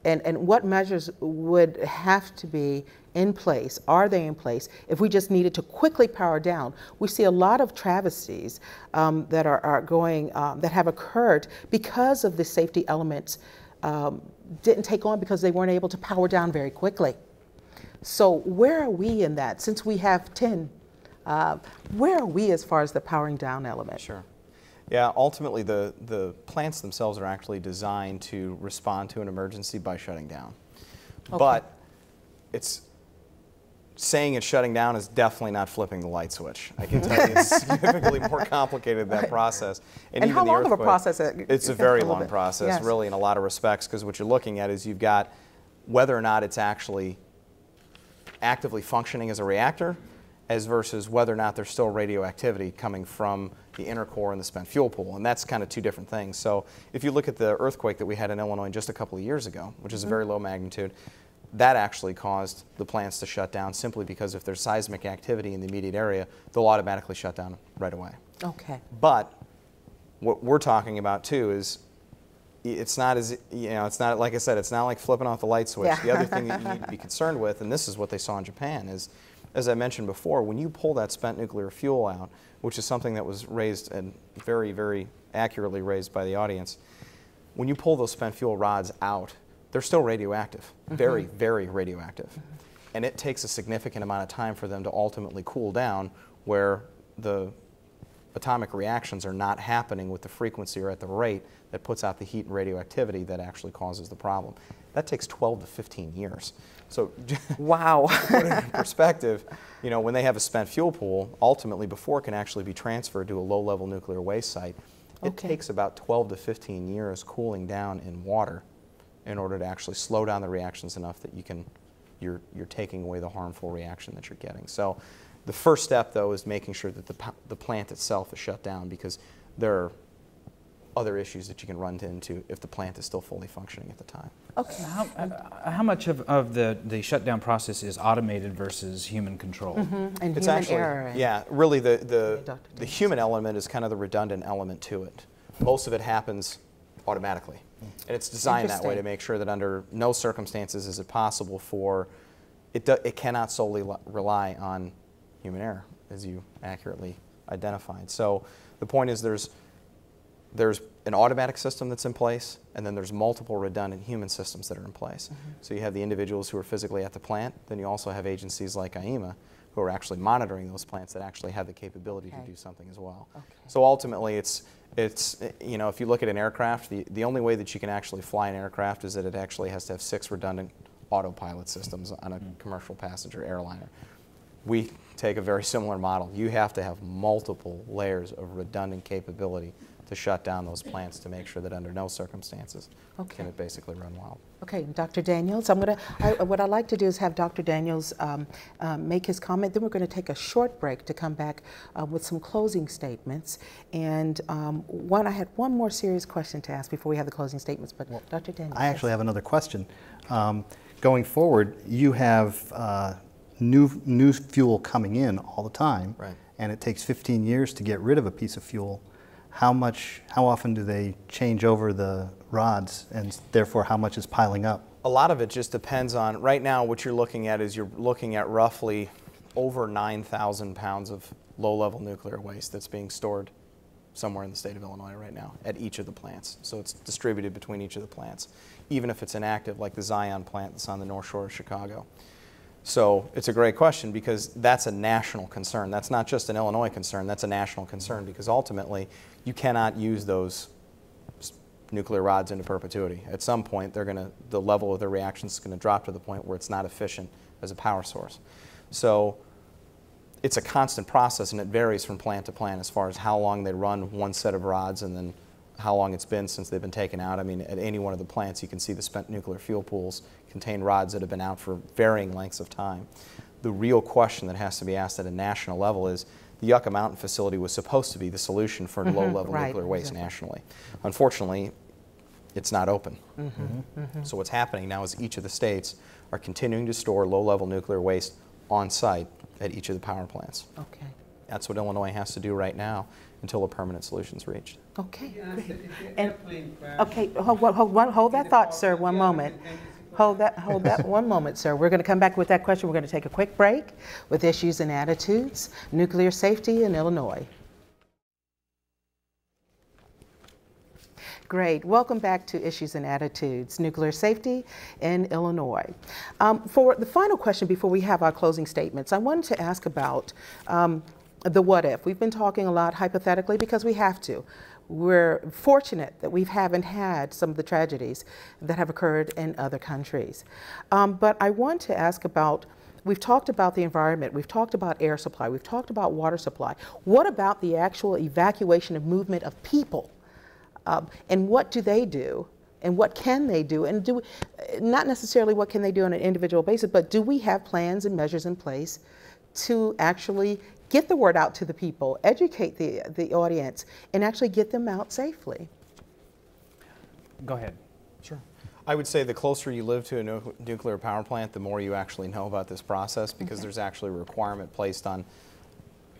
And what measures would have to be in place? Are they in place? If we just needed to quickly power down, we see a lot of travesties that are going, that have occurred because of the safety elements didn't take on because they weren't able to power down very quickly. So where are we in that? Since we have 10, where are we as far as the powering down element? Sure. Yeah, ultimately the plants themselves are actually designed to respond to an emergency by shutting down. Okay. But saying it's shutting down is definitely not flipping the light switch. I can tell you it's significantly more complicated, that process. And even how the long of a earthquake, process? It's a very long process, really, in a lot of respects, because what you're looking at is you've got whether or not it's actually actively functioning as a reactor, as versus whether or not there's still radioactivity coming from the inner core and the spent fuel pool. And that's kind of 2 different things. So if you look at the earthquake that we had in Illinois just a couple of years ago, which is a very low magnitude, that actually caused the plants to shut down simply because if there's seismic activity in the immediate area, they'll automatically shut down right away. Okay. But what we're talking about too is it's not as, you know, it's not, like I said, it's not like flipping off the light switch. Yeah. The other thing that you need to be concerned with, and this is what they saw in Japan, is, as I mentioned before, when you pull that spent nuclear fuel out, which is something that was raised and very, very accurately raised by the audience, when you pull those spent fuel rods out, they're still radioactive, very, very radioactive. And it takes a significant amount of time for them to ultimately cool down where the atomic reactions are not happening with the frequency or at the rate that puts out the heat and radioactivity that actually causes the problem. That takes 12 to 15 years. So wow. to put it in perspective, you know, when they have a spent fuel pool, ultimately before it can actually be transferred to a low-level nuclear waste site, it takes about 12 to 15 years cooling down in water in order to actually slow down the reactions enough that you're taking away the harmful reaction that you're getting. So the first step, though, is making sure that the plant itself is shut down, because there are other issues that you can run into if the plant is still fully functioning at the time. Okay. How much of the shutdown process is automated versus human control? And It's human actually, error. yeah, really the Dr. human element is kind of the redundant element to it. Most of it happens automatically. And it's designed that way to Interesting. make sure that under no circumstances is it possible for, it cannot solely rely on human error, as you accurately identified. So the point is there's an automatic system that's in place, and then there's multiple redundant human systems that are in place. So you have the individuals who are physically at the plant, then you also have agencies like IEMA who are actually monitoring those plants that actually have the capability to do something as well. So ultimately it's, you know, if you look at an aircraft, the only way that you can actually fly an aircraft is that it actually has to have 6 redundant autopilot systems on a commercial passenger airliner. We take a very similar model. You have to have multiple layers of redundant capability to shut down those plants to make sure that under no circumstances can it basically run wild. Okay, Dr. Daniels, what I'd like to do is have Dr. Daniels make his comment, then we're going to take a short break to come back with some closing statements. And I had one more serious question to ask before we have the closing statements, but Dr. Daniels. I actually have another question. Going forward, you have new fuel coming in all the time, and it takes 15 years to get rid of a piece of fuel. How often do they change over the rods, and therefore how much is piling up? A lot of it just depends on, right now what you're looking at is you're looking at roughly over 9,000 pounds of low-level nuclear waste that's being stored somewhere in the state of Illinois right now at each of the plants. So it's distributed between each of the plants, even if it's inactive like the Zion plant that's on the North Shore of Chicago. So it's a great question, because that's a national concern. That's not just an Illinois concern, that's a national concern, because ultimately you cannot use those nuclear rods into perpetuity. At some point the level of their reactions is going to drop to the point where it's not efficient as a power source. So it's a constant process, and it varies from plant to plant as far as how long they run one set of rods and then how long it's been since they've been taken out. I mean, at any one of the plants you can see the spent nuclear fuel pools contain rods that have been out for varying lengths of time. The real question that has to be asked at a national level is, the Yucca Mountain facility was supposed to be the solution for low-level nuclear waste nationally. Unfortunately, it's not open. So what's happening now is each of the states are continuing to store low-level nuclear waste on site at each of the power plants. Okay. That's what Illinois has to do right now until a permanent solution is reached. Okay, great. And, okay, hold that thought, sir, one moment. Hold that one moment, sir. We're going to come back with that question. We're going to take a quick break with Issues and Attitudes, Nuclear Safety in Illinois. Great. Welcome back to Issues and Attitudes, Nuclear Safety in Illinois. For the final question before we have our closing statements, I wanted to ask about the what if. We've been talking a lot hypothetically because we have to. We're fortunate that we haven't had some of the tragedies that have occurred in other countries. But I want to ask about, we've talked about the environment, we've talked about air supply, we've talked about water supply. What about the actual evacuation and movement of people? And what do they do? And what can they do? And not necessarily what can they do on an individual basis, but do we have plans and measures in place to actually get the word out to the people, educate the audience, and actually get them out safely? Go ahead. Sure. I would say the closer you live to a nuclear power plant, the more you actually know about this process, because there's actually a requirement placed on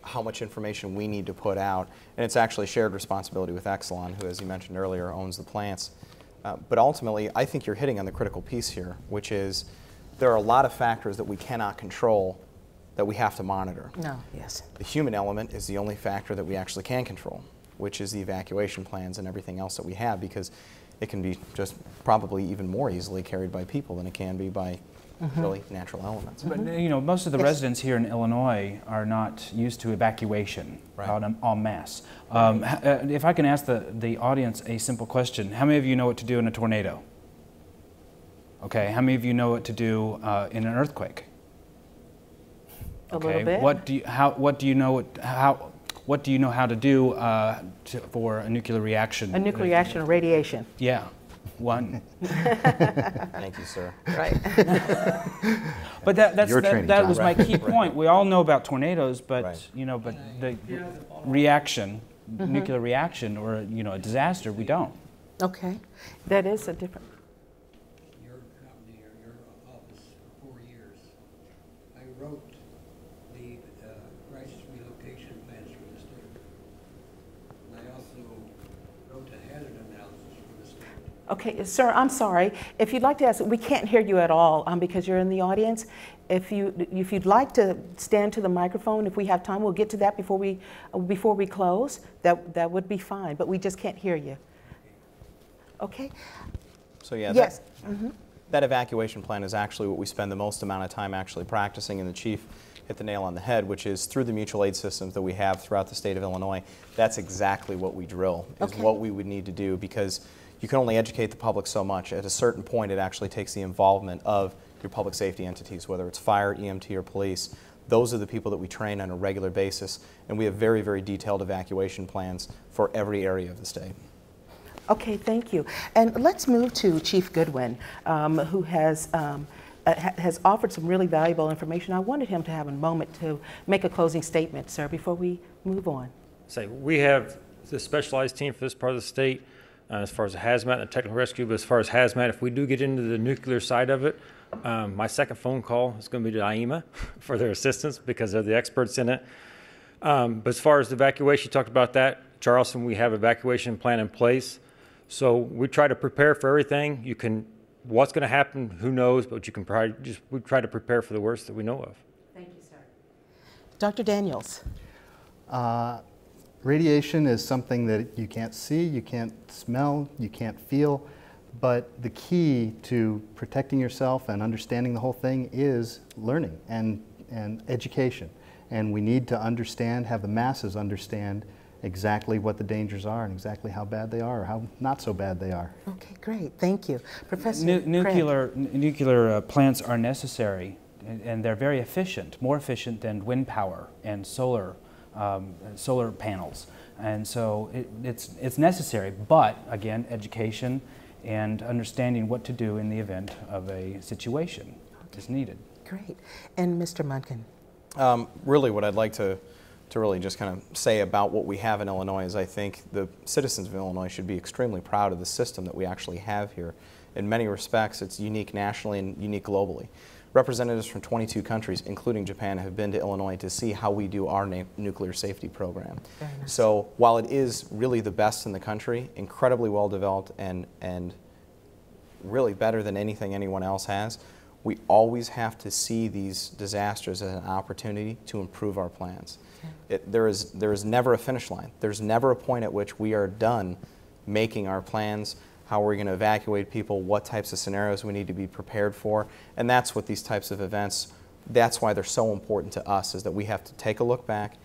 how much information we need to put out. And it's actually shared responsibility with Exelon, who, as you mentioned earlier, owns the plants. But ultimately, I think you're hitting on the critical piece here, which is there are a lot of factors that we cannot control that we have to monitor. No, yes. The human element is the only factor that we actually can control, which is the evacuation plans and everything else that we have, because it can be just probably even more easily carried by people than it can be by really natural elements. But you know, most of the residents here in Illinois are not used to evacuation en masse. If I can ask the audience a simple question, how many of you know what to do in a tornado? Okay, how many of you know what to do in an earthquake? A little bit. What do you know how to do for a nuclear reaction? A nuclear reaction or radiation. Yeah. One. Thank you, sir. Right. But that was my key point. We all know about tornadoes, but you know, but the reaction, nuclear reaction, or you know, a disaster, we don't. Okay, that is a different. Your company or your office for 4 years, I wrote the crisis relocation plans for the state, and I also wrote a hazard analysis for the state. Okay, sir, I'm sorry. If you'd like to ask, we can't hear you at all because you're in the audience. If you'd like to stand to the microphone, if we have time, we'll get to that before we close. That would be fine, but we just can't hear you. Okay. So yeah, yes. That evacuation plan is actually what we spend the most amount of time actually practicing, and the chief hit the nail on the head, which is through the mutual aid systems that we have throughout the state of Illinois. That's exactly what we drill, is what we would need to do, because you can only educate the public so much. At a certain point, it actually takes the involvement of your public safety entities, whether it's fire, EMT, or police. Those are the people that we train on a regular basis, and we have very, very detailed evacuation plans for every area of the state. Okay, thank you. And let's move to Chief Goodwin, who has offered some really valuable information. I wanted him to have a moment to make a closing statement, sir, before we move on. We have the specialized team for this part of the state as far as hazmat and technical rescue, but as far as hazmat, if we do get into the nuclear side of it, my second phone call is going to be to IEMA for their assistance because they're the experts in it. But as far as the evacuation, you talked about that. Charleston, we have evacuation plan in place. So we try to prepare for everything. What's going to happen, who knows, but you can probably we try to prepare for the worst that we know of. Thank you, sir. Dr. Daniels. Radiation is something that you can't see, you can't smell, you can't feel, but the key to protecting yourself and understanding the whole thing is learning and education. And we need to understand, have the masses understand exactly what the dangers are and exactly how bad they are or how not so bad they are. Okay, great. Thank you. Professor Nuclear plants are necessary, and they're very efficient, more efficient than wind power and solar panels. And so it's necessary, but again, education and understanding what to do in the event of a situation is needed. Great. And Mr. Munkin. Really what I'd like to really just kind of say about what we have in Illinois is I think the citizens of Illinois should be extremely proud of the system that we actually have here. In many respects, it's unique nationally and unique globally. Representatives from 22 countries, including Japan, have been to Illinois to see how we do our nuclear safety program. Nice. So while it is really the best in the country, incredibly well developed and really better than anything anyone else has, we always have to see these disasters as an opportunity to improve our plans. There is never a finish line. There's never a point at which we are done making our plans, how we're going to evacuate people, what types of scenarios we need to be prepared for, and that's what these types of events, that's why they're so important to us, is that we have to take a look back,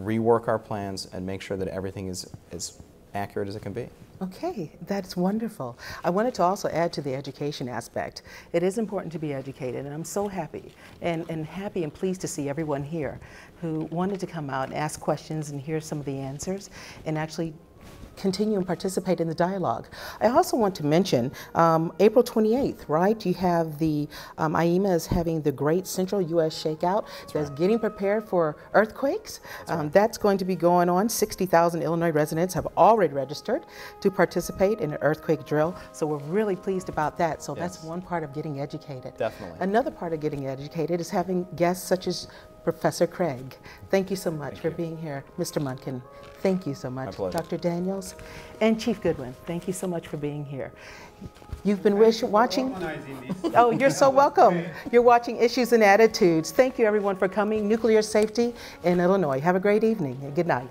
rework our plans, and make sure that everything is as accurate as it can be. Okay, that's wonderful. I wanted to also add to the education aspect. It is important to be educated, and I'm so happy and happy and pleased to see everyone here who wanted to come out and ask questions and hear some of the answers and actually continue and participate in the dialogue. I also want to mention April 28th, right? You have the IEMA is having the Great Central U.S. Shakeout that's getting prepared for earthquakes. That's going to be going on. 60,000 Illinois residents have already registered to participate in an earthquake drill. So we're really pleased about that. So that's one part of getting educated. Definitely. Another part of getting educated is having guests such as Professor Craig. Thank you so much for being here. Mr. Munkin, thank you so much. Dr. Daniels and Chief Goodwin, thank you so much for being here. You've been watching. Oh, you're so welcome. You're watching Issues and Attitudes. Thank you everyone for coming. Nuclear safety in Illinois. Have a great evening and good night.